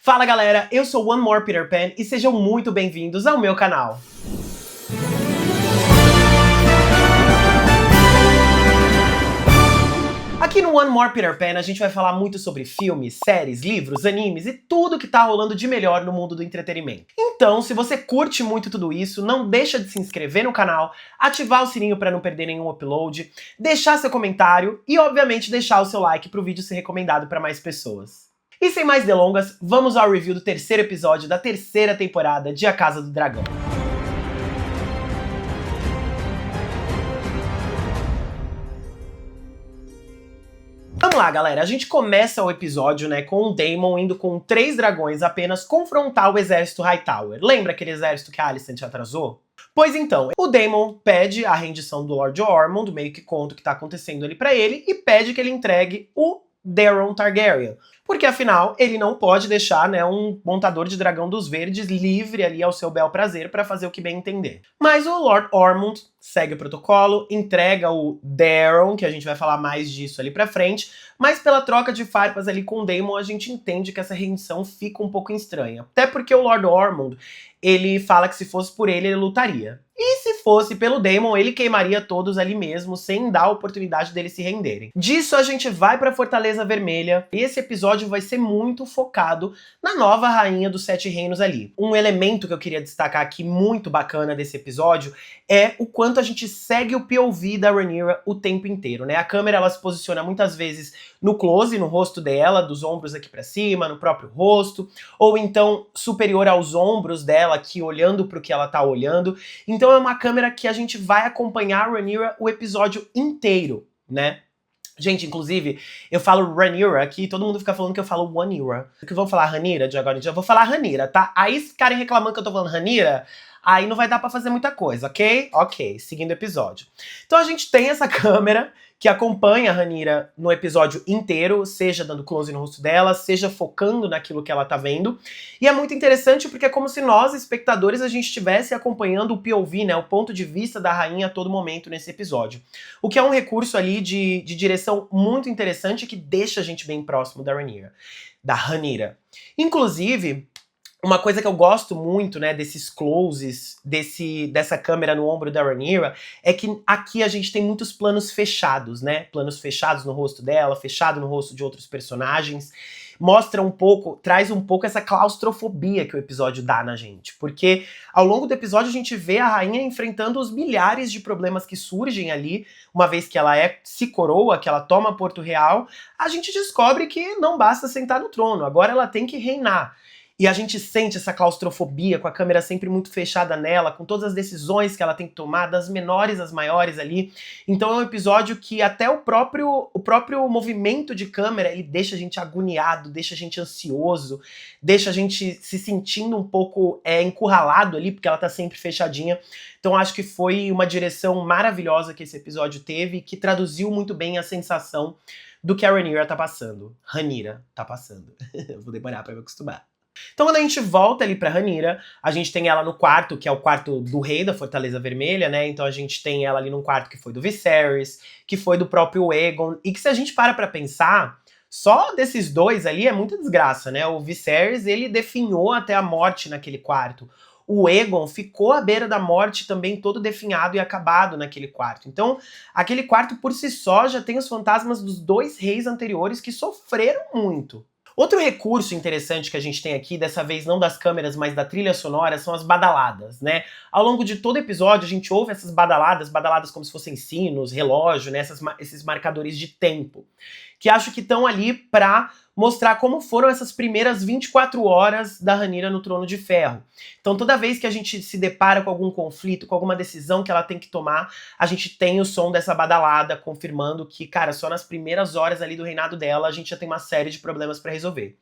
Fala galera, eu sou One More Peter Pan e sejam muito bem-vindos ao meu canal. Aqui no One More Peter Pan a gente vai falar muito sobre filmes, séries, livros, animes e tudo que tá rolando de melhor no mundo do entretenimento. Então, se você curte muito tudo isso, não deixa de se inscrever no canal, ativar o sininho para não perder nenhum upload, deixar seu comentário e, obviamente, deixar o seu like pro vídeo ser recomendado para mais pessoas. E sem mais delongas, vamos ao review do terceiro episódio da terceira temporada de A Casa do Dragão. Vamos lá, galera. A gente começa o episódio, né, com o Daemon indo com 3 dragões apenas confrontar o exército Hightower. Lembra aquele exército que a Alicent atrasou? Pois então, o Daemon pede a rendição do Lord Ormond, meio que conta o que tá acontecendo ali pra ele, e pede que ele entregue o Daeron Targaryen. Porque, afinal, ele não pode deixar, né, um montador de dragão dos verdes livre ali ao seu bel prazer para fazer o que bem entender. Mas o Lord Ormond segue o protocolo, entrega o Daeron, que a gente vai falar mais disso ali pra frente, mas pela troca de farpas ali com o Daemon, a gente entende que essa rendição fica um pouco estranha. Até porque o Lord Ormond, ele fala que se fosse por ele lutaria. E se fosse pelo Daemon, ele queimaria todos ali mesmo, sem dar a oportunidade deles se renderem. Disso a gente vai pra Fortaleza Vermelha, e esse episódio vai ser muito focado na nova rainha dos 7 reinos ali. Um elemento que eu queria destacar aqui, muito bacana desse episódio, é o quanto a gente segue o POV da Rhaenyra o tempo inteiro, né? A câmera, ela se posiciona muitas vezes no close, no rosto dela, dos ombros aqui pra cima, no próprio rosto, ou então superior aos ombros dela, aqui olhando pro que ela tá olhando. Então é uma câmera que a gente vai acompanhar a Rhaenyra o episódio inteiro, né? Gente, inclusive, eu falo Rhaenyra aqui, todo mundo fica falando que eu falo Rhaenyra. Que vão falar Rhaenyra de agora em dia? Eu vou falar Rhaenyra, tá? Aí se ficarem reclamando que eu tô falando Rhaenyra, aí não vai dar pra fazer muita coisa, ok? Ok, seguindo o episódio. Então a gente tem essa câmera que acompanha a Rhaenyra no episódio inteiro, seja dando close no rosto dela, seja focando naquilo que ela tá vendo. E é muito interessante porque é como se nós, espectadores, a gente estivesse acompanhando o POV, né, o ponto de vista da rainha a todo momento nesse episódio. O que é um recurso ali de direção muito interessante que deixa a gente bem próximo da Rhaenyra. Inclusive, uma coisa que eu gosto muito, né, desses closes, dessa câmera no ombro da Rhaenyra, é que aqui a gente tem muitos planos fechados, né? Planos fechados no rosto dela, fechado no rosto de outros personagens. Mostra um pouco, traz um pouco essa claustrofobia que o episódio dá na gente. Porque ao longo do episódio a gente vê a rainha enfrentando os milhares de problemas que surgem ali, uma vez que ela se coroa, que ela toma Porto Real, a gente descobre que não basta sentar no trono, agora ela tem que reinar. E a gente sente essa claustrofobia, com a câmera sempre muito fechada nela, com todas as decisões que ela tem que tomar, das menores às maiores ali. Então é um episódio que até o próprio movimento de câmera, ele deixa a gente agoniado, deixa a gente ansioso, deixa a gente se sentindo um pouco encurralado ali, porque ela tá sempre fechadinha. Então acho que foi uma direção maravilhosa que esse episódio teve, que traduziu muito bem a sensação do que a Rhaenyra tá passando. Rhaenyra tá passando. Vou demorar pra me acostumar. Então quando a gente volta ali pra Rhaenyra, a gente tem ela no quarto, que é o quarto do rei da Fortaleza Vermelha, né? Então a gente tem ela ali num quarto que foi do Viserys, que foi do próprio Aegon, e que se a gente para pra pensar, só desses dois ali é muita desgraça, né? O Viserys, ele definhou até a morte naquele quarto. O Aegon ficou à beira da morte também todo definhado e acabado naquele quarto. Então, aquele quarto por si só já tem os fantasmas dos 2 reis anteriores que sofreram muito. Outro recurso interessante que a gente tem aqui, dessa vez não das câmeras, mas da trilha sonora, são as badaladas, né? Ao longo de todo episódio a gente ouve essas badaladas como se fossem sinos, relógio, né? Esses marcadores de tempo, que acho que estão ali pra mostrar como foram essas primeiras 24 horas da Rhaenyra no Trono de Ferro. Então toda vez que a gente se depara com algum conflito, com alguma decisão que ela tem que tomar, a gente tem o som dessa badalada confirmando que, cara, só nas primeiras horas ali do reinado dela a gente já tem uma série de problemas pra resolver.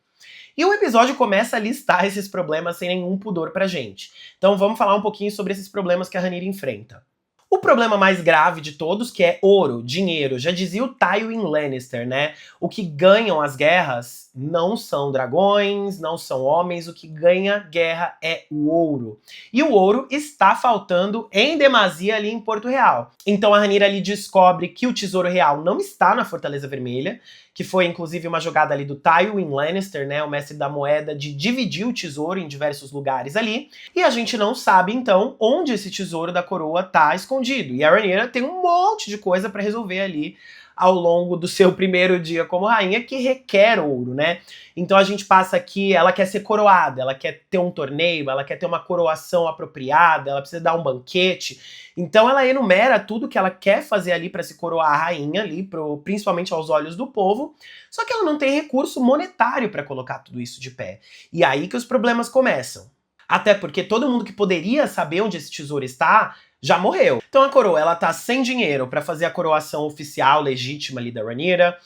E o episódio começa a listar esses problemas sem nenhum pudor pra gente. Então vamos falar um pouquinho sobre esses problemas que a Rhaenyra enfrenta. O problema mais grave de todos, que é ouro, dinheiro. Já dizia o Tywin Lannister, né? O que ganham as guerras não são dragões, não são homens, o que ganha guerra é o ouro. E o ouro está faltando em demasia ali em Porto Real. Então a Rhaenyra ali descobre que o Tesouro Real não está na Fortaleza Vermelha, que foi inclusive uma jogada ali do Tywin Lannister, né, o mestre da moeda, de dividir o tesouro em diversos lugares ali, e a gente não sabe então onde esse tesouro da coroa tá escondido. E a Rhaenyra tem um monte de coisa para resolver ali ao longo do seu primeiro dia como rainha, que requer ouro, né? Então a gente passa aqui, ela quer ser coroada, ela quer ter um torneio, ela quer ter uma coroação apropriada, ela precisa dar um banquete. Então ela enumera tudo que ela quer fazer ali para se coroar a rainha ali, principalmente aos olhos do povo, só que ela não tem recurso monetário para colocar tudo isso de pé. E aí que os problemas começam. Até porque todo mundo que poderia saber onde esse tesouro está já morreu. Então a coroa, ela tá sem dinheiro para fazer a coroação oficial, legítima ali da Rhaenyra.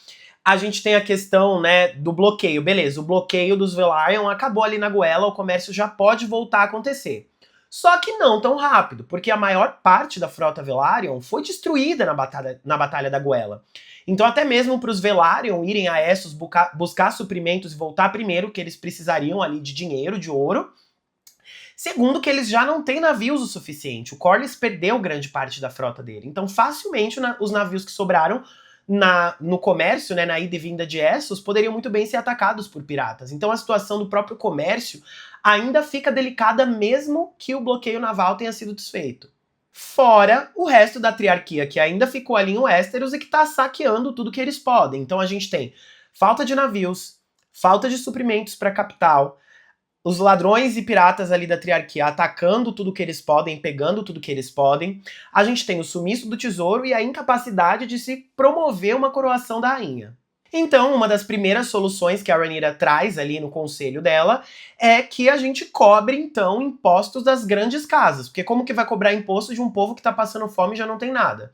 A gente tem a questão, né, do bloqueio. Beleza, o bloqueio dos Velaryon acabou ali na goela, o comércio já pode voltar a acontecer. Só que não tão rápido, porque a maior parte da frota Velaryon foi destruída na Batalha da Goela. Então até mesmo para os Velaryon irem a Essos buscar suprimentos e voltar primeiro, que eles precisariam ali de dinheiro, de ouro. Segundo, que eles já não têm navios o suficiente. O Corlys perdeu grande parte da frota dele. Então facilmente os navios que sobraram no comércio, né, na ida e vinda de Essos, poderiam muito bem ser atacados por piratas. Então a situação do próprio comércio ainda fica delicada mesmo que o bloqueio naval tenha sido desfeito. Fora o resto da triarquia, que ainda ficou ali em Westeros e que tá saqueando tudo que eles podem. Então a gente tem falta de navios, falta de suprimentos para a capital, os ladrões e piratas ali da triarquia atacando tudo que eles podem, pegando tudo que eles podem. A gente tem o sumiço do tesouro e a incapacidade de se promover uma coroação da rainha. Então, uma das primeiras soluções que a Rhaenyra traz ali no conselho dela é que a gente cobre, então, impostos das grandes casas. Porque como que vai cobrar imposto de um povo que tá passando fome e já não tem nada?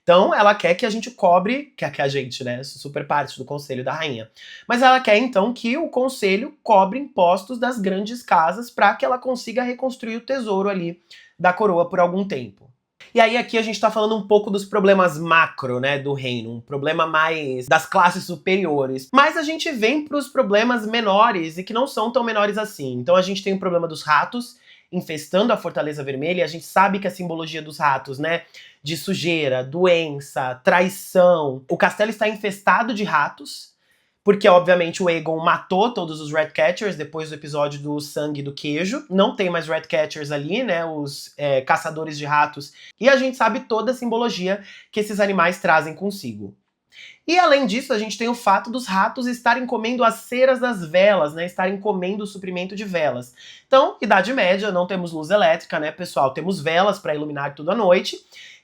Então, ela quer que a gente cobre, que a gente, né, super parte do conselho da rainha. Mas ela quer, então, que o conselho cobre impostos das grandes casas para que ela consiga reconstruir o tesouro ali da coroa por algum tempo. E aí aqui a gente tá falando um pouco dos problemas macro, né, do reino, um problema mais das classes superiores. Mas a gente vem pros problemas menores e que não são tão menores assim. Então a gente tem o problema dos ratos infestando a Fortaleza Vermelha, e a gente sabe que a simbologia dos ratos, né, de sujeira, doença, traição. O castelo está infestado de ratos, porque obviamente o Aegon matou todos os Ratcatchers depois do episódio do sangue do queijo. Não tem mais Ratcatchers ali, né, os caçadores de ratos. E a gente sabe toda a simbologia que esses animais trazem consigo. E além disso, a gente tem o fato dos ratos estarem comendo as ceras das velas, né? Estarem comendo o suprimento de velas. Então, Idade Média, não temos luz elétrica, né, pessoal? Temos velas para iluminar tudo à noite.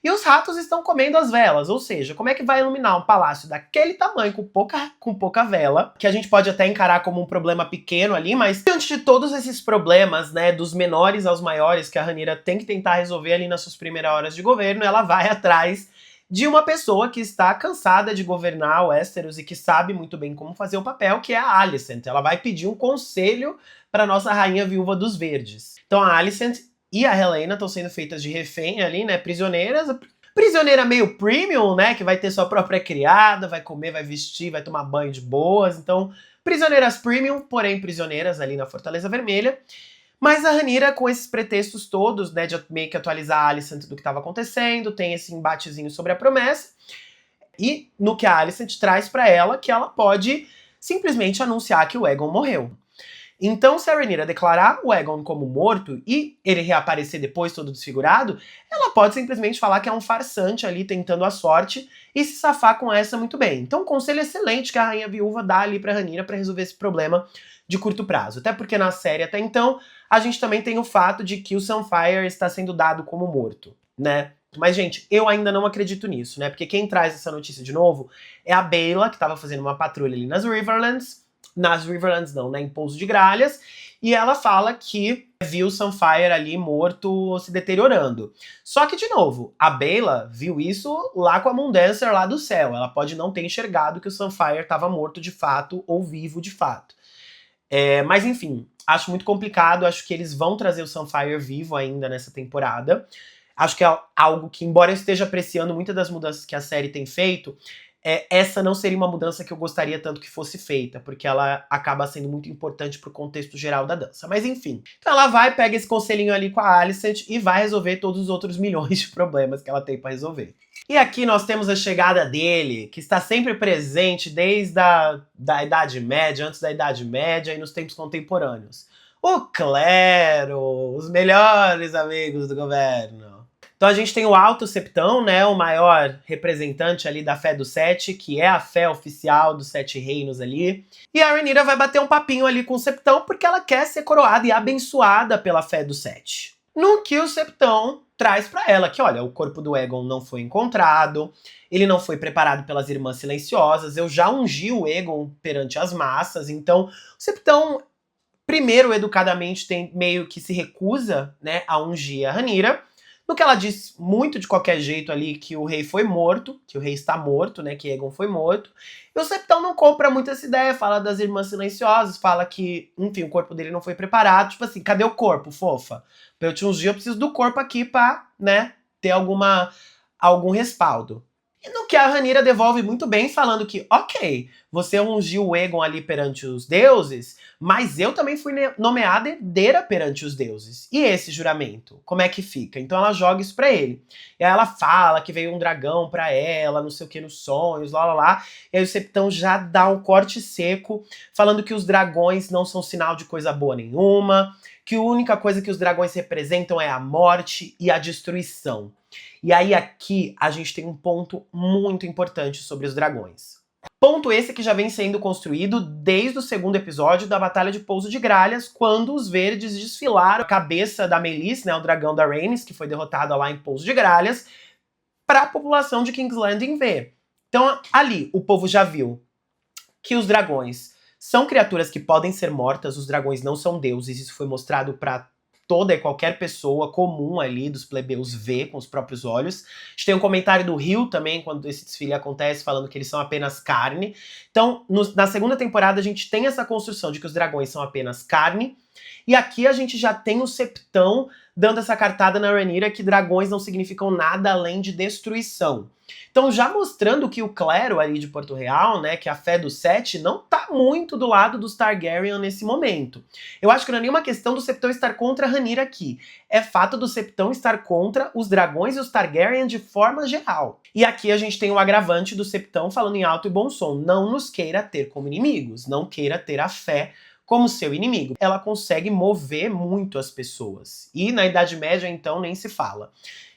E os ratos estão comendo as velas, ou seja, como é que vai iluminar um palácio daquele tamanho, com pouca vela, que a gente pode até encarar como um problema pequeno ali, mas diante de todos esses problemas, né, dos menores aos maiores, que a Rhaenyra tem que tentar resolver ali nas suas primeiras horas de governo, ela vai atrás de uma pessoa que está cansada de governar Westeros e que sabe muito bem como fazer o papel, que é a Alicent. Ela vai pedir um conselho para nossa rainha viúva dos verdes. Então a Alicent e a Helaena estão sendo feitas de refém ali, né, prisioneiras. Prisioneira meio premium, né, que vai ter sua própria criada, vai comer, vai vestir, vai tomar banho de boas. Então, prisioneiras premium, porém prisioneiras ali na Fortaleza Vermelha. Mas a Rhaenyra, com esses pretextos todos, né, de meio que atualizar a Alicent do que estava acontecendo, tem esse embatezinho sobre a promessa, e no que a Alicent traz para ela, que ela pode simplesmente anunciar que o Aegon morreu. Então, se a Rhaenyra declarar o Aegon como morto e ele reaparecer depois todo desfigurado, ela pode simplesmente falar que é um farsante ali tentando a sorte e se safar com essa muito bem. Então, um conselho excelente que a rainha viúva dá ali pra Rhaenyra para resolver esse problema de curto prazo. Até porque na série até então, a gente também tem o fato de que o Sunfyre está sendo dado como morto, né? Mas, gente, eu ainda não acredito nisso, né? Porque quem traz essa notícia de novo é a Baela, que estava fazendo uma patrulha ali nas Riverlands não, né, em Pouso de Gralhas, e ela fala que viu o Sunfyre ali morto, se deteriorando. Só que, de novo, a Baela viu isso lá com a Moondancer lá do céu. Ela pode não ter enxergado que o Sunfyre estava morto de fato ou vivo de fato. Mas, enfim, acho muito complicado, acho que eles vão trazer o Sunfyre vivo ainda nessa temporada. Acho que é algo que, embora eu esteja apreciando muitas das mudanças que a série tem feito, essa não seria uma mudança que eu gostaria tanto que fosse feita, porque ela acaba sendo muito importante pro contexto geral da dança. Mas enfim, então ela vai, pega esse conselhinho ali com a Alicent e vai resolver todos os outros milhões de problemas que ela tem pra resolver. E aqui nós temos a chegada dele, que está sempre presente desde da Idade Média, antes da Idade Média e nos tempos contemporâneos. O clero, os melhores amigos do governo. Então a gente tem o Alto Septão, né, o maior representante ali da fé dos sete, que é a fé oficial dos sete reinos ali. E a Rhaenyra vai bater um papinho ali com o Septão porque ela quer ser coroada e abençoada pela fé dos sete. No que o Septão traz pra ela que, olha, o corpo do Aegon não foi encontrado, ele não foi preparado pelas Irmãs Silenciosas, eu já ungi o Aegon perante as massas, então o Septão, primeiro, educadamente, meio que se recusa, né, a ungir a Rhaenyra, no que ela diz muito de qualquer jeito ali que o rei foi morto, que o rei está morto, né, que Aegon foi morto. E o Septão não compra muito essa ideia, fala das Irmãs Silenciosas, fala que, enfim, o corpo dele não foi preparado. Tipo assim, cadê o corpo, fofa? Pra eu te ungir, eu preciso do corpo aqui pra, né, ter algum respaldo. E no que a Rhaenyra devolve muito bem, falando que, ok, você ungiu o Aegon ali perante os deuses, mas eu também fui nomeada herdeira perante os deuses. E esse juramento, como é que fica? Então ela joga isso pra ele. E aí ela fala que veio um dragão pra ela, não sei o que, nos sonhos, lá, lá, lá. E aí o Septão já dá um corte seco, falando que os dragões não são sinal de coisa boa nenhuma, que a única coisa que os dragões representam é a morte e a destruição. E aí aqui a gente tem um ponto muito importante sobre os dragões. Ponto esse que já vem sendo construído desde o segundo episódio da Batalha de Pouso de Gralhas, quando os verdes desfilaram a cabeça da Meleys, né, o dragão da Rhaenys, que foi derrotada lá em Pouso de Gralhas, para a população de King's Landing ver. Então ali o povo já viu que os dragões são criaturas que podem ser mortas, os dragões não são deuses, isso foi mostrado para toda e qualquer pessoa comum ali dos plebeus ver com os próprios olhos. A gente tem um comentário do Rio também, quando esse desfile acontece, falando que eles são apenas carne. Então, na segunda temporada, a gente tem essa construção de que os dragões são apenas carne, e aqui a gente já tem o Septão dando essa cartada na Rhaenyra que dragões não significam nada além de destruição. Então, já mostrando que o clero ali de Porto Real, né, que a fé dos sete, não tá muito do lado dos Targaryen nesse momento. Eu acho que não é nenhuma questão do Septão estar contra a Rhaenyra aqui. É fato do Septão estar contra os dragões e os Targaryen de forma geral. E aqui a gente tem o agravante do Septão falando em alto e bom som. Não nos queira ter como inimigos, não queira ter a fé como seu inimigo. Ela consegue mover muito as pessoas. E na Idade Média, então, nem se fala.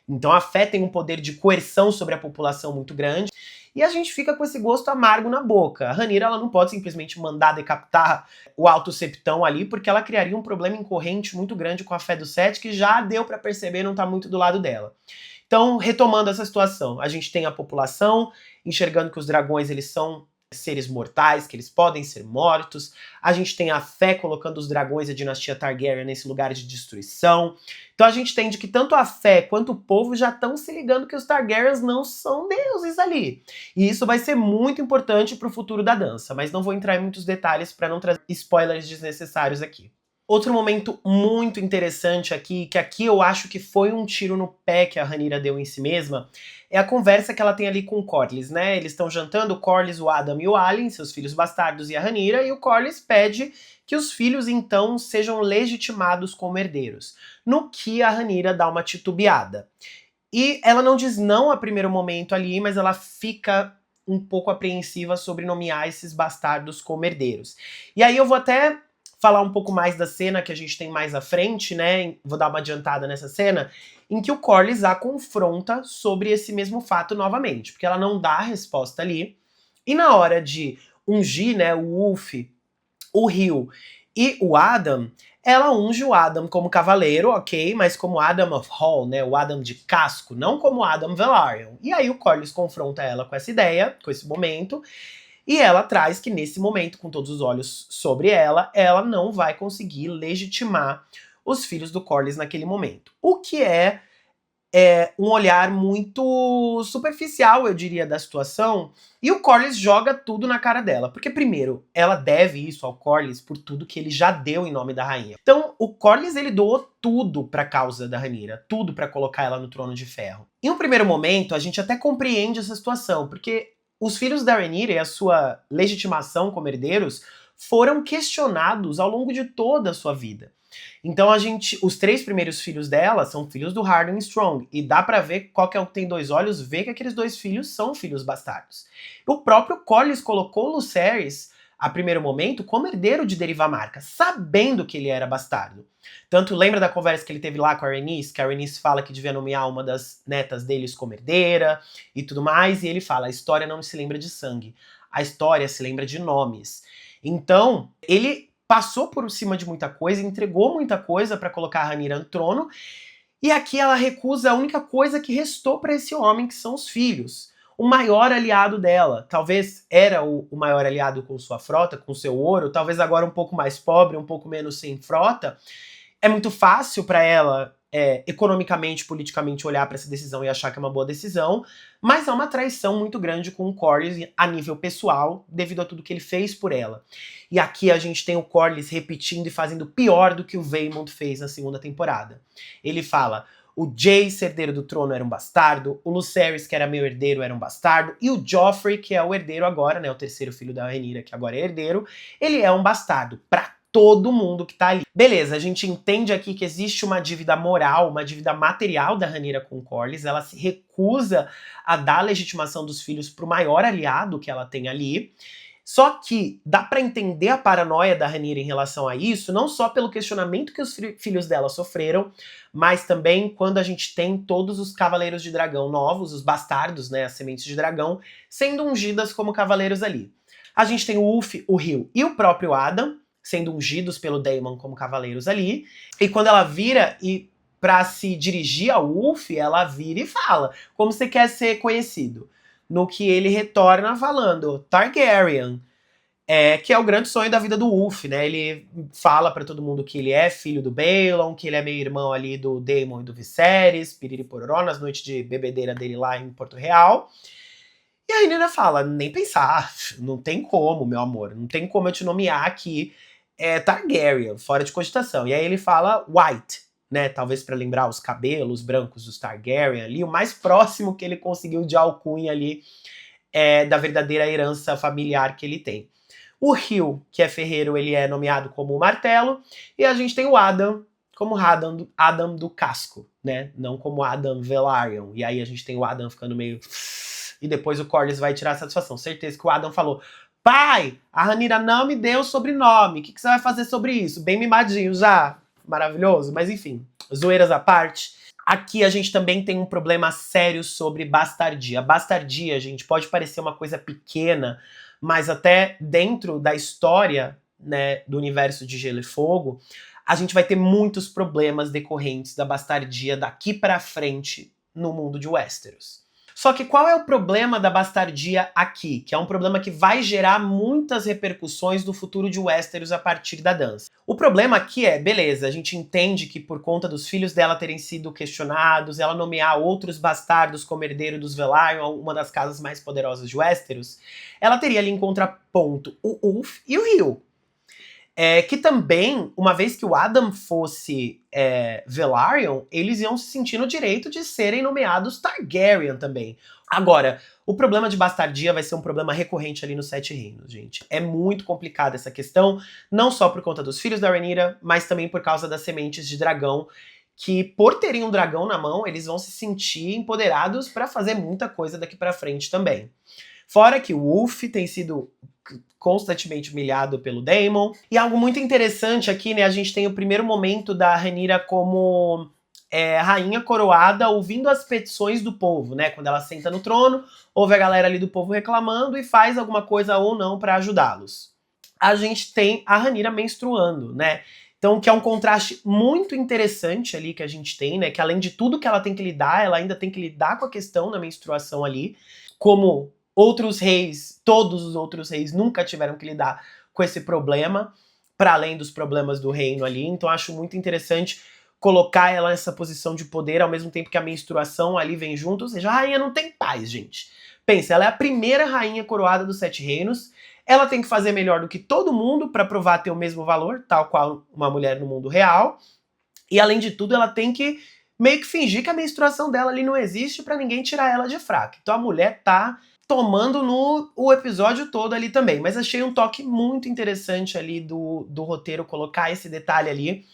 Então a fé tem um poder de coerção sobre a população muito grande. E a gente fica com esse gosto amargo na boca. A Rhaenyra, ela não pode simplesmente mandar decapitar o Alto Septão ali, porque ela criaria um problema incorrente muito grande com a fé do Sete, que já deu pra perceber não tá muito do lado dela. Então, retomando essa situação, a gente tem a população enxergando que os dragões, eles são seres mortais, que eles podem ser mortos. A gente tem a fé colocando os dragões e a dinastia Targaryen nesse lugar de destruição. Então a gente entende que tanto a fé quanto o povo já estão se ligando que os Targaryens não são deuses ali. E isso vai ser muito importante pro futuro da dança, mas não vou entrar em muitos detalhes para não trazer spoilers desnecessários aqui. Outro momento muito interessante aqui, que aqui eu acho que foi um tiro no pé que a Rhaenyra deu em si mesma, é a conversa que ela tem ali com o Corlys, né? Eles estão jantando, o Corlys, o Adam e o Alyn, seus filhos bastardos, e a Rhaenyra, e o Corlys pede que os filhos, então, sejam legitimados como herdeiros. No que a Rhaenyra dá uma titubeada. E ela não diz não a primeiro momento ali, mas ela fica um pouco apreensiva sobre nomear esses bastardos como herdeiros. E aí eu vou até falar um pouco mais da cena que a gente tem mais à frente, né? Vou dar uma adiantada nessa cena, em que o Corlys a confronta sobre esse mesmo fato novamente, porque ela não dá a resposta ali. E na hora de ungir, né, o Wolf, o Rio e o Adam, ela unge o Adam como cavaleiro, ok, mas como Adam of Hall, né, o Adam de casco, não como Adam Velaryon. E aí o Corlys confronta ela com essa ideia, com esse momento, e ela traz que nesse momento, com todos os olhos sobre ela não vai conseguir legitimar os filhos do Corlys naquele momento. O que é um olhar muito superficial, eu diria, da situação, e o Corlys joga tudo na cara dela. Porque, primeiro, ela deve isso ao Corlys por tudo que ele já deu em nome da rainha. Então, o Corlys, ele doou tudo pra causa da Rhaenyra, tudo pra colocar ela no trono de ferro. Em um primeiro momento, a gente até compreende essa situação, porque os filhos da Rhaenyra e a sua legitimação como herdeiros foram questionados ao longo de toda a sua vida. Então os 3 primeiros filhos dela são filhos do Hardin Strong, e dá pra ver, qualquer um que tem 2 olhos, vê que aqueles 2 filhos são filhos bastardos. O próprio Corlys colocou o Lucerys, a primeiro momento, como herdeiro de Derivamarca, sabendo que ele era bastardo. Tanto lembra da conversa que ele teve lá com a Rhaenys, que a Rhaenys fala que devia nomear uma das netas deles como herdeira e tudo mais, e ele fala, a história não se lembra de sangue, a história se lembra de nomes. Então, ele passou por cima de muita coisa, entregou muita coisa para colocar a Rhaenyra no trono, e aqui ela recusa a única coisa que restou para esse homem, que são os filhos. O maior aliado dela, talvez era o maior aliado com sua frota, com seu ouro, talvez agora um pouco mais pobre, um pouco menos sem frota. É muito fácil para ela, economicamente, politicamente, olhar para essa decisão e achar que é uma boa decisão, mas é uma traição muito grande com o Corlys a nível pessoal, devido a tudo que ele fez por ela. E aqui a gente tem o Corlys repetindo e fazendo pior do que o Vaemond fez na segunda temporada. Ele fala, o Jace, herdeiro do trono, era um bastardo, o Lucerys, que era meu herdeiro, era um bastardo, e o Joffrey, que é o herdeiro agora, né, o terceiro filho da Rhaenyra, que agora é herdeiro, ele é um bastardo pra todo mundo que tá ali. Beleza, a gente entende aqui que existe uma dívida moral, uma dívida material da Rhaenyra com Corlys, ela se recusa a dar a legitimação dos filhos pro maior aliado que ela tem ali. Só que dá pra entender a paranoia da Rhaenyra em relação a isso, não só pelo questionamento que os filhos dela sofreram, mas também quando a gente tem todos os Cavaleiros de Dragão novos, os bastardos, né, as sementes de dragão, sendo ungidas como cavaleiros ali. A gente tem o Ulf, o Hill e o próprio Adam sendo ungidos pelo Daemon como cavaleiros ali, e quando ela vira e pra se dirigir ao Ulf, ela vira e fala, como você quer ser conhecido? No que ele retorna falando, Targaryen, que é o grande sonho da vida do Ulf, né? Ele fala pra todo mundo que ele é filho do Baelon, que ele é meio irmão ali do Daemon e do Viserys, piriri pororó, nas noites de bebedeira dele lá em Porto Real. E a Rhaenyra fala, nem pensar, não tem como, meu amor, não tem como eu te nomear aqui Targaryen, fora de cogitação. E aí ele fala White, né, talvez para lembrar os cabelos brancos dos Targaryen ali, o mais próximo que ele conseguiu de alcunha ali da verdadeira herança familiar que ele tem. O Hill, que é ferreiro, ele é nomeado como o Martelo, e a gente tem o Adam como Adam do Casco, né, não como Adam Velaryon. E aí a gente tem o Adam ficando meio... E depois o Corlys vai tirar a satisfação. Certeza que o Adam falou, pai, a Rhaenyra não me deu sobrenome, o que você vai fazer sobre isso? Bem mimadinho já, maravilhoso, mas enfim, zoeiras à parte. Aqui a gente também tem um problema sério sobre bastardia. Bastardia, gente, pode parecer uma coisa pequena, mas até dentro da história, né, do universo de Gelo e Fogo, a gente vai ter muitos problemas decorrentes da bastardia daqui pra frente no mundo de Westeros. Só que qual é o problema da bastardia aqui? Que é um problema que vai gerar muitas repercussões no futuro de Westeros a partir da dança. O problema aqui é, beleza, a gente entende que por conta dos filhos dela terem sido questionados, ela nomear outros bastardos como herdeiro dos Velaryon, uma das casas mais poderosas de Westeros, ela teria ali em contraponto o Ulf e o Hill. Que também, uma vez que o Adam fosse Velaryon, eles iam se sentir no direito de serem nomeados Targaryen também. Agora, o problema de bastardia vai ser um problema recorrente ali nos Sete Reinos, gente. É muito complicada essa questão, não só por conta dos filhos da Rhaenyra, mas também por causa das sementes de dragão, que por terem um dragão na mão, eles vão se sentir empoderados para fazer muita coisa daqui pra frente também. Fora que o Ulf tem sido constantemente humilhado pelo Daemon. E algo muito interessante aqui, né, a gente tem o primeiro momento da Rhaenyra como rainha coroada, ouvindo as petições do povo, né, quando ela senta no trono, ouve a galera ali do povo reclamando e faz alguma coisa ou não para ajudá-los. A gente tem a Rhaenyra menstruando, né, então que é um contraste muito interessante ali que a gente tem, né, que além de tudo que ela tem que lidar, ela ainda tem que lidar com a questão da menstruação ali, como outros reis, todos os outros reis nunca tiveram que lidar com esse problema, para além dos problemas do reino ali, então acho muito interessante colocar ela nessa posição de poder, ao mesmo tempo que a menstruação ali vem junto, ou seja, a rainha não tem paz, gente. Pensa, ela é a primeira rainha coroada dos Sete Reinos, ela tem que fazer melhor do que todo mundo para provar ter o mesmo valor, tal qual uma mulher no mundo real, e além de tudo ela tem que meio que fingir que a menstruação dela ali não existe para ninguém tirar ela de fraca. Então a mulher tá tomando o episódio todo ali também. Mas achei um toque muito interessante ali do roteiro colocar esse detalhe ali,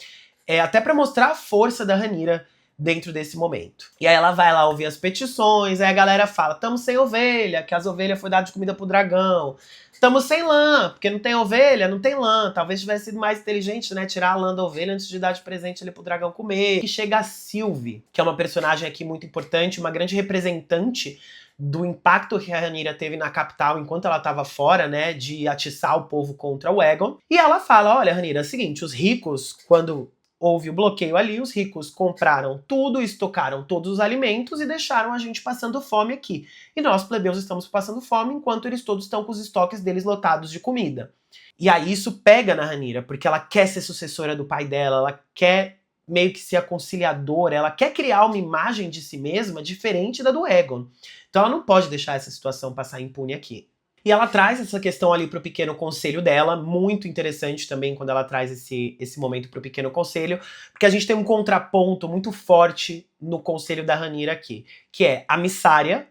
até pra mostrar a força da Rhaenyra dentro desse momento. E aí ela vai lá ouvir as petições, aí a galera fala, tamo sem ovelha, que as ovelhas foi dado de comida pro dragão. Tamo sem lã, porque não tem ovelha, não tem lã. Talvez tivesse sido mais inteligente, né, tirar a lã da ovelha antes de dar de presente ali pro dragão comer. E chega a Sylvie, que é uma personagem aqui muito importante, uma grande representante do impacto que a Rhaenyra teve na capital enquanto ela estava fora, né, de atiçar o povo contra o Aegon. E ela fala, olha, Rhaenyra, é o seguinte, os ricos, quando houve o bloqueio ali, os ricos compraram tudo, estocaram todos os alimentos e deixaram a gente passando fome aqui. E nós, plebeus, estamos passando fome enquanto eles todos estão com os estoques deles lotados de comida. E aí isso pega na Rhaenyra, porque ela quer ser sucessora do pai dela, ela quer meio que ser a conciliadora, ela quer criar uma imagem de si mesma diferente da do Aegon. Então ela não pode deixar essa situação passar impune aqui. E ela traz essa questão ali pro pequeno conselho dela, muito interessante também quando ela traz esse momento pro pequeno conselho, porque a gente tem um contraponto muito forte no conselho da Rhaenyra aqui, que é a Missária,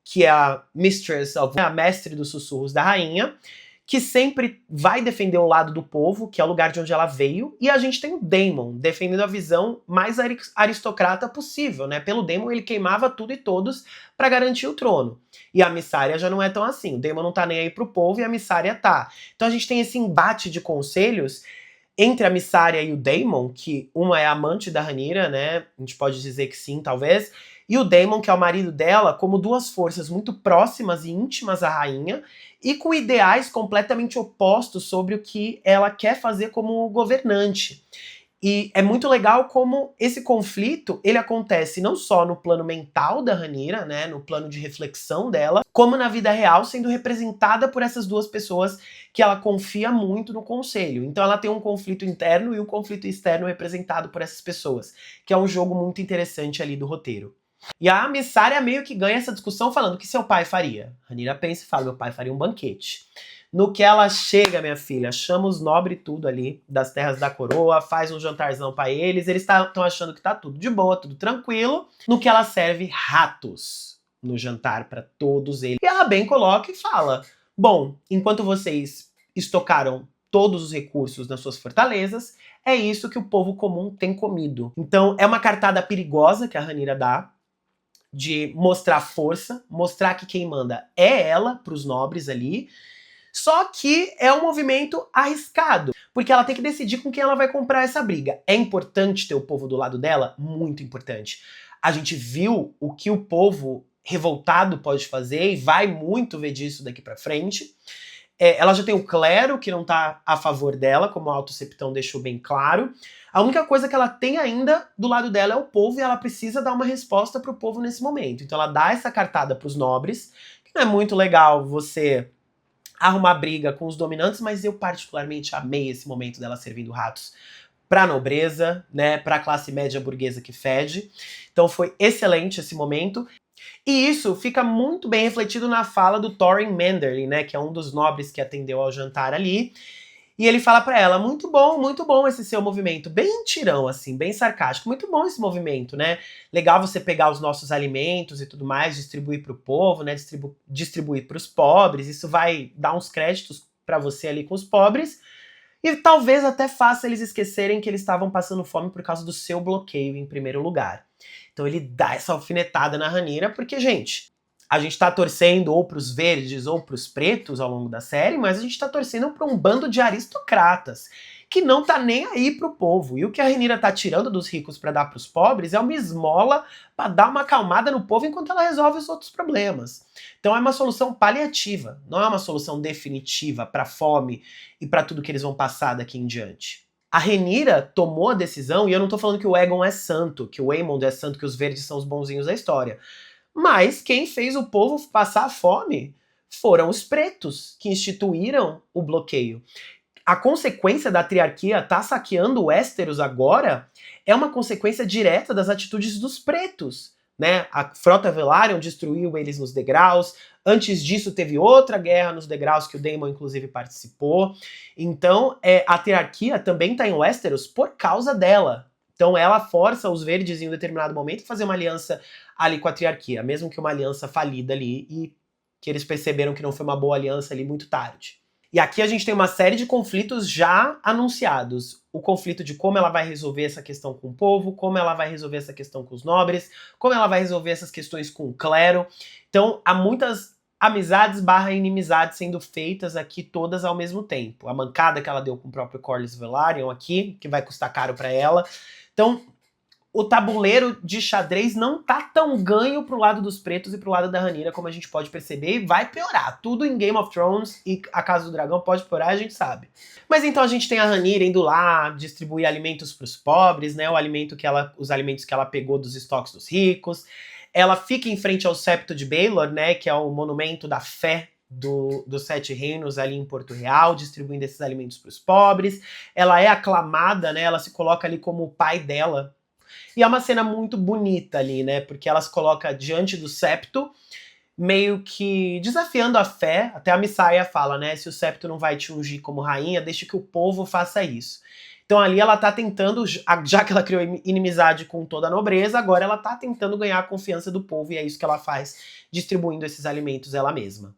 que é a Mistress of, a mestre dos sussurros da rainha, que sempre vai defender o lado do povo, que é o lugar de onde ela veio, e a gente tem o Daemon, defendendo a visão mais aristocrata possível, né? Pelo Daemon ele queimava tudo e todos para garantir o trono. E a Missária já não é tão assim, o Daemon não tá nem aí pro povo e a Missária tá. Então a gente tem esse embate de conselhos entre a Missária e o Daemon, que uma é amante da Rhaenyra, né? A gente pode dizer que sim, talvez. E o Daemon, que é o marido dela, como duas forças muito próximas e íntimas à rainha, e com ideais completamente opostos sobre o que ela quer fazer como governante. E é muito legal como esse conflito, ele acontece não só no plano mental da Rhaenyra, né, no plano de reflexão dela, como na vida real, sendo representada por essas duas pessoas que ela confia muito no conselho. Então ela tem um conflito interno e um conflito externo representado por essas pessoas, que é um jogo muito interessante ali do roteiro. E a Missária meio que ganha essa discussão falando o que seu pai faria. Rhaenyra pensa e fala, meu pai faria um banquete. No que ela chega, minha filha, chama os nobres tudo ali, das terras da coroa, faz um jantarzão pra eles estão achando que tá tudo de boa, tudo tranquilo. No que ela serve ratos no jantar pra todos eles. E ela bem coloca e fala, bom, enquanto vocês estocaram todos os recursos nas suas fortalezas, é isso que o povo comum tem comido. Então é uma cartada perigosa que a Rhaenyra dá, de mostrar força, mostrar que quem manda é ela pros nobres ali, só que é um movimento arriscado, porque ela tem que decidir com quem ela vai comprar essa briga. É importante ter o povo do lado dela? Muito importante. A gente viu o que o povo revoltado pode fazer e vai muito ver disso daqui pra frente. Ela já tem o clero, que não tá a favor dela, como o Alto Septão deixou bem claro. A única coisa que ela tem ainda do lado dela é o povo, e ela precisa dar uma resposta pro povo nesse momento. Então ela dá essa cartada pros nobres, que não é muito legal você arrumar briga com os dominantes, mas eu particularmente amei esse momento dela servindo ratos pra nobreza, né, pra classe média burguesa que fede. Então foi excelente esse momento. E isso fica muito bem refletido na fala do Thorin Manderly, né, que é um dos nobres que atendeu ao jantar ali. E ele fala pra ela, muito bom esse seu movimento, bem tirão, assim, bem sarcástico, muito bom esse movimento, né? Legal você pegar os nossos alimentos e tudo mais, distribuir pro povo, né, distribuir pros pobres, isso vai dar uns créditos pra você ali com os pobres, e talvez até faça eles esquecerem que eles estavam passando fome por causa do seu bloqueio em primeiro lugar. Então ele dá essa alfinetada na Rhaenyra, porque, gente, a gente tá torcendo ou pros verdes ou pros pretos ao longo da série, mas a gente tá torcendo pra um bando de aristocratas que não tá nem aí pro povo. E o que a Rhaenyra tá tirando dos ricos pra dar pros pobres é uma esmola pra dar uma acalmada no povo enquanto ela resolve os outros problemas. Então é uma solução paliativa, não é uma solução definitiva pra fome e pra tudo que eles vão passar daqui em diante. A Rhaenyra tomou a decisão, e eu não tô falando que o Aegon é santo, que o Aemond é santo, que os verdes são os bonzinhos da história. Mas quem fez o povo passar fome foram os pretos, que instituíram o bloqueio. A consequência da triarquia estar saqueando Westeros agora é uma consequência direta das atitudes dos pretos, né? A Frota Velaryon destruiu eles nos degraus. Antes disso teve outra guerra nos degraus que o Daemon inclusive participou. Então a triarquia também está em Westeros por causa dela. Então ela força os verdes em um determinado momento a fazer uma aliança ali com a triarquia, mesmo que uma aliança falida ali, e que eles perceberam que não foi uma boa aliança ali muito tarde. E aqui a gente tem uma série de conflitos já anunciados. O conflito de como ela vai resolver essa questão com o povo, como ela vai resolver essa questão com os nobres, como ela vai resolver essas questões com o clero. Então, há muitas amizades barra inimizades sendo feitas aqui todas ao mesmo tempo. A mancada que ela deu com o próprio Corlys Velaryon aqui, que vai custar caro pra ela. Então, o tabuleiro de xadrez não tá tão ganho pro lado dos pretos e pro lado da Rhaenyra, como a gente pode perceber, e vai piorar. Tudo em Game of Thrones e A Casa do Dragão pode piorar, a gente sabe. Mas então a gente tem a Rhaenyra indo lá distribuir alimentos pros pobres, né? Os alimentos que ela pegou dos estoques dos ricos. Ela fica em frente ao septo de Baelor, né? Que é o monumento da fé dos Sete Reinos ali em Porto Real, distribuindo esses alimentos pros pobres. Ela é aclamada, né? Ela se coloca ali como o pai dela. E é uma cena muito bonita ali, né? Porque ela se coloca diante do septo, meio que desafiando a fé. Até a Messiah fala, né? Se o septo não vai te ungir como rainha, deixe que o povo faça isso. Então ali ela tá tentando, já que ela criou inimizade com toda a nobreza, agora ela tá tentando ganhar a confiança do povo, e é isso que ela faz, distribuindo esses alimentos ela mesma.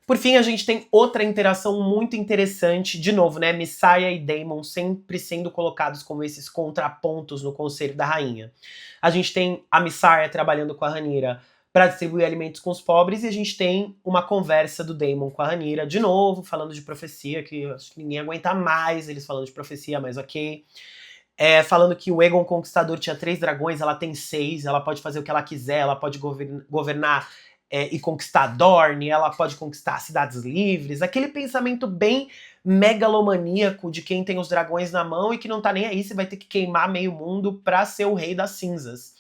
Por fim, a gente tem outra interação muito interessante, de novo, né? Messiah e Daemon sempre sendo colocados como esses contrapontos no Conselho da Rainha. A gente tem a Messiah trabalhando com a Rhaenyra para distribuir alimentos com os pobres, e a gente tem uma conversa do Daemon com a Rhaenyra, de novo, falando de profecia, que acho que ninguém aguenta mais eles falando de profecia, mas ok. Falando que o Aegon Conquistador tinha 3 dragões, ela tem 6, ela pode fazer o que ela quiser, ela pode governar e conquistar Dorne, ela pode conquistar cidades livres, aquele pensamento bem megalomaníaco de quem tem os dragões na mão e que não tá nem aí se vai ter que queimar meio mundo pra ser o rei das cinzas.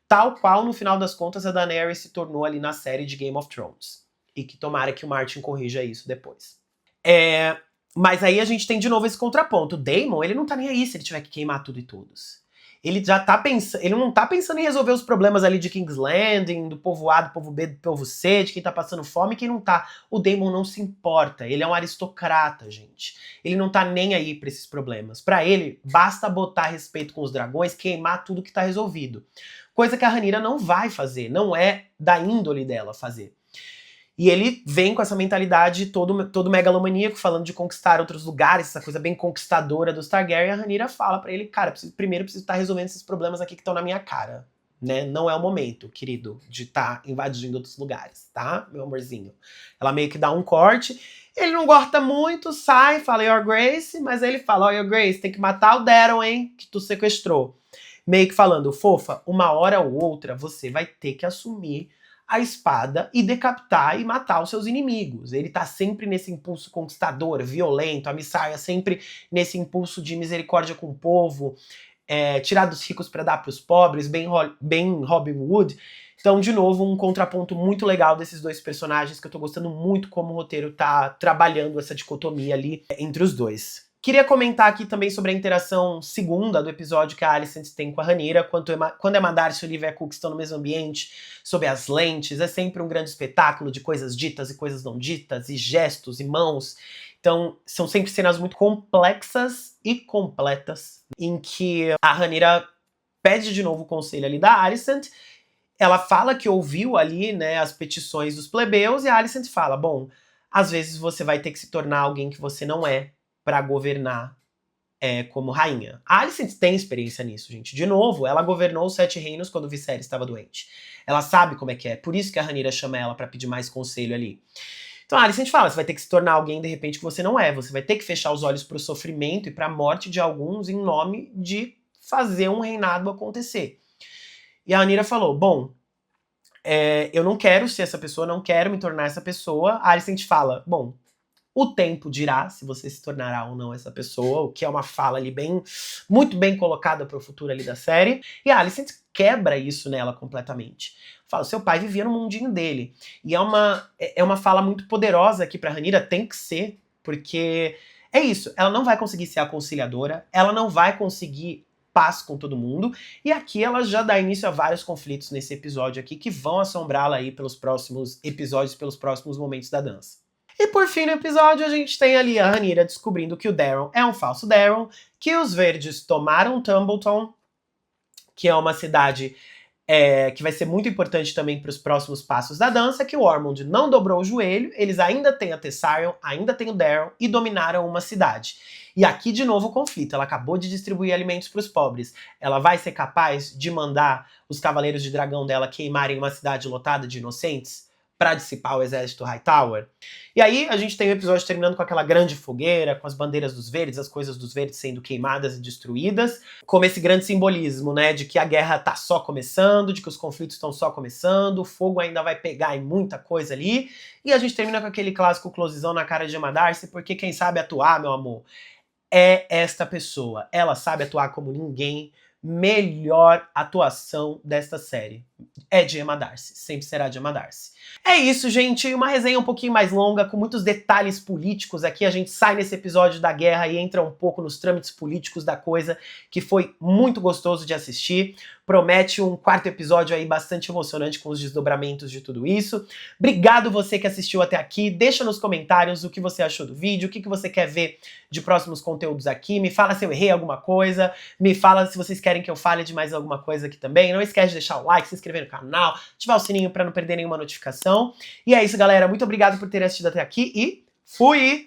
Tal qual, no final das contas, a Daenerys se tornou ali na série de Game of Thrones. E que tomara que o Martin corrija isso depois. Mas aí a gente tem de novo esse contraponto. O Daemon, ele não tá nem aí se ele tiver que queimar tudo e todos. Ele já tá pensando, ele não tá pensando em resolver os problemas ali de King's Landing, do povo A, do povo B, do povo C, de quem tá passando fome e quem não tá. O Daemon não se importa, ele é um aristocrata, gente. Ele não tá nem aí pra esses problemas. Pra ele, basta botar respeito com os dragões, queimar tudo que tá resolvido. Coisa que a Rhaenyra não vai fazer, não é da índole dela fazer. E ele vem com essa mentalidade todo megalomaníaco, falando de conquistar outros lugares, essa coisa bem conquistadora dos Targaryen. A Rhaenyra fala pra ele, cara, primeiro preciso estar resolvendo esses problemas aqui que estão na minha cara, né? Não é o momento, querido, de estar invadindo outros lugares, tá, meu amorzinho? Ela meio que dá um corte, ele não gosta muito, sai, fala Your Grace, mas aí ele fala, Your Grace, tem que matar o Daron, hein, que tu sequestrou. Meio que falando, fofa, uma hora ou outra você vai ter que assumir a espada e decapitar e matar os seus inimigos. Ele tá sempre nesse impulso conquistador, violento, a Messiah sempre nesse impulso de misericórdia com o povo, tirar dos ricos para dar pros pobres, bem Robin Hood. Então, de novo, um contraponto muito legal desses dois personagens, que eu tô gostando muito como o roteiro tá trabalhando essa dicotomia ali entre os dois. Queria comentar aqui também sobre a interação segunda do episódio que a Alicent tem com a Rhaenyra, quando Emma Darcy e Olivia Cook estão no mesmo ambiente, sob as lentes, é sempre um grande espetáculo de coisas ditas e coisas não ditas, e gestos e mãos. Então, são sempre cenas muito complexas e completas, em que a Rhaenyra pede de novo o conselho ali da Alicent. Ela fala que ouviu ali, né, as petições dos plebeus, e a Alicent fala, bom, às vezes você vai ter que se tornar alguém que você não é, para governar como rainha. A Alicent tem experiência nisso, gente. De novo, ela governou os 7 reinos quando Viserys estava doente. Ela sabe como é que é. Por isso que a Rhaenyra chama ela para pedir mais conselho ali. Então a Alicent fala, você vai ter que se tornar alguém de repente que você não é. Você vai ter que fechar os olhos para o sofrimento e para a morte de alguns em nome de fazer um reinado acontecer. E a Rhaenyra falou, bom, eu não quero ser essa pessoa, não quero me tornar essa pessoa. A Alicent fala, bom, o tempo dirá se você se tornará ou não essa pessoa, o que é uma fala ali muito bem colocada para o futuro ali da série. E a Alicent quebra isso nela completamente. Fala, seu pai vivia no mundinho dele. E é uma fala muito poderosa aqui pra Rhaenyra, tem que ser, porque é isso, ela não vai conseguir ser a conciliadora, ela não vai conseguir paz com todo mundo, e aqui ela já dá início a vários conflitos nesse episódio aqui, que vão assombrá-la aí pelos próximos episódios, pelos próximos momentos da dança. E por fim no episódio a gente tem ali a Rhaenyra descobrindo que o Daron é um falso Daron, que os verdes tomaram Tumbleton, que é uma cidade que vai ser muito importante também para os próximos passos da dança, que o Ormond não dobrou o joelho, eles ainda têm a Tessarion, ainda têm o Daryl e dominaram uma cidade. E aqui de novo o conflito, ela acabou de distribuir alimentos para os pobres. Ela vai ser capaz de mandar os Cavaleiros de Dragão dela queimarem uma cidade lotada de inocentes para dissipar o exército Hightower? E aí a gente tem o episódio terminando com aquela grande fogueira, com as bandeiras dos verdes, as coisas dos verdes sendo queimadas e destruídas, como esse grande simbolismo, né, de que a guerra tá só começando, de que os conflitos estão só começando, o fogo ainda vai pegar em muita coisa ali, e a gente termina com aquele clássico closezão na cara de Emma Darcy, porque quem sabe atuar, meu amor, é esta pessoa. Ela sabe atuar como ninguém. Melhor atuação desta série é de Emma Darcy, sempre será de Emma Darcy. É isso, gente, uma resenha um pouquinho mais longa, com muitos detalhes políticos aqui. A gente sai nesse episódio da guerra e entra um pouco nos trâmites políticos da coisa, que foi muito gostoso de assistir. Promete um quarto episódio aí bastante emocionante com os desdobramentos de tudo isso. Obrigado você que assistiu até aqui. Deixa nos comentários o que você achou do vídeo, o que você quer ver de próximos conteúdos aqui. Me fala se eu errei alguma coisa, me fala se vocês querem que eu fale de mais alguma coisa aqui também. Não esquece de deixar o like, se inscrever no canal, ativar o sininho para não perder nenhuma notificação. E é isso, galera. Muito obrigado por terem assistido até aqui e fui!